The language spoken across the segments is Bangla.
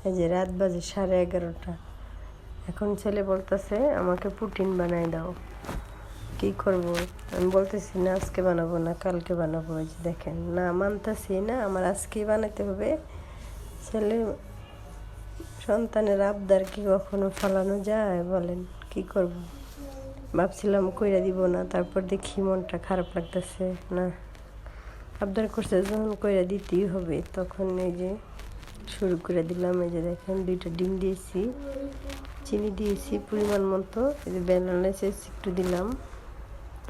এই যে রাত বাজে 11:30। এখন ছেলে বলতেছে আমাকে পুটিন বানাই দাও। কি করব? আমি বলতেছি না আজকে বানাবো না, কালকে বানাবো। এই যে দেখেন, না মানতেছি না, আমার আজকেই বানাতে হবে। ছেলে সন্তানের আবদার কি কখনো ফলানো যায় বলেন? কি করব? ভাবছিলাম কইরা দিব না, তারপর দেখি মনটা খারাপ লাগতেছে। না, আবদার করছে যখন কইরা দিতেই হবে, তখন এই যে শুরু করে দিলাম। এই যে দেখেন 2টা ডিম দিয়েছি, চিনি দিয়েছি পরিমাণ মতো। এই যে ভ্যানিলা এসেন্স একটু দিলাম,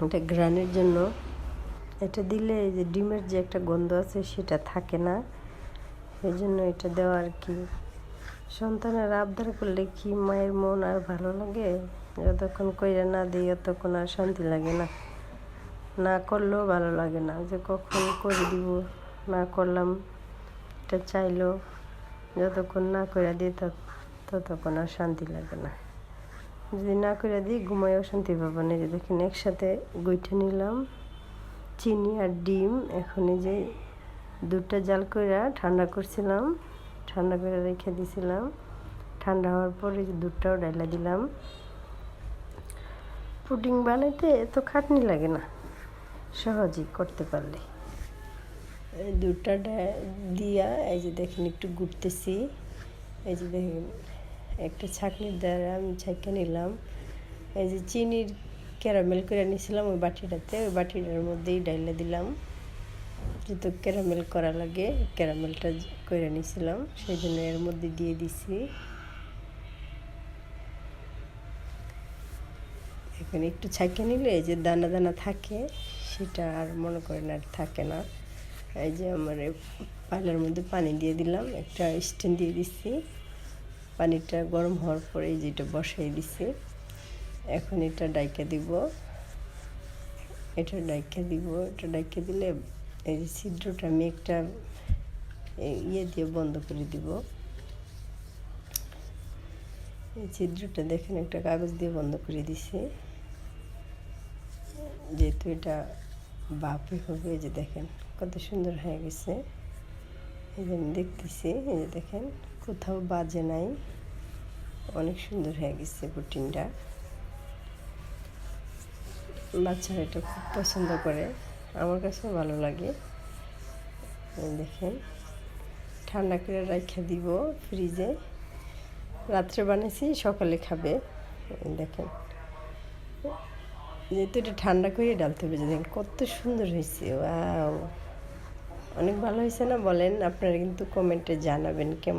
এটা ঘ্রাণের জন্য। এটা দিলে এই যে ডিমের যে একটা গন্ধ আছে সেটা থাকে না, এই জন্য এটা দেওয়া আর কি। সন্তানের আবদার করলে কি মায়ের মন আর ভালো লাগে? যতক্ষণ কইরা না দিই ততক্ষণ আর শান্তি লাগে না, না করলেও ভালো লাগে না। যে কখন করে দিব, না করলাম এটা চাইলো, যতক্ষণ না করে দিই ততক্ষণ আর শান্তি লাগে না। যদি না করে দিই ঘুমাইও শান্তি পাবো না। যে দেখেন একসাথে গুইঠা নিলাম চিনি আর ডিম। এখন এই যে দুধটা জাল করে ঠান্ডা করছিলাম, ঠান্ডা করে রেখে দিয়েছিলাম। ঠান্ডা হওয়ার পর এই যে দুধটাও ডাইলা দিলাম। পুডিং বানাইতে এত খাটনি লাগে না, সহজেই করতে পারলে। দুধটা দিয়া এই যে দেখেন একটু গুড়তেছি। এই যে দেখেন একটা ছাঁকনির দ্বারা আমি ছাঁকে নিলাম। এই যে চিনির ক্যারামেল করে নিয়েছিলাম ওই বাটিটাতে, ওই বাটিটার মধ্যেই ডাইলা দিলাম। যেহেতু ক্যারামেল করা লাগে, ক্যারামেলটা করে নিয়েছিলাম, সেই জন্য এর মধ্যে দিয়ে দিছি। এখন একটু ছাঁকে নিলে এই যে দানা দানা থাকে সেটা আর মনে করেন আর থাকে না। এই যে আমার পাইলার মধ্যে পানি দিয়ে দিলাম, একটা স্ট্যান্ড দিয়ে দিচ্ছি। পানিটা গরম হওয়ার পরে এই যে এটা বসাই দিছি। এখন এটা ডাইকা দিব, এটা ডাইকা দিব। এটা ডাইকা দিলে এই যে ছিদ্রটা আমি একটা ইয়ে দিয়ে বন্ধ করে দিব। এই ছিদ্রটা দেখেন একটা কাগজ দিয়ে বন্ধ করে দিছি, যেহেতু এটা বাপে হবে। এই যে দেখেন কত সুন্দর হয়ে গেছে। এই যে আমি দেখতেছি, এই যে দেখেন কোথাও বাজে নাই, অনেক সুন্দর হয়ে গেছে পুটিনটা। বাচ্চারা এটা খুব পছন্দ করে, আমার কাছেও ভালো লাগে। দেখেন ঠান্ডা করে রাখা দিব ফ্রিজে, রাত্রে বানিয়েছি সকালে খাবে। দেখেন যেহেতু এটা ঠান্ডা করে ডালতে হবে। দেখেন কত সুন্দর হয়েছে, ওয়াও, অনেক ভালো হয়েছে না বলেন? আপনারা কিন্তু কমেন্টে জানাবেন কেমন।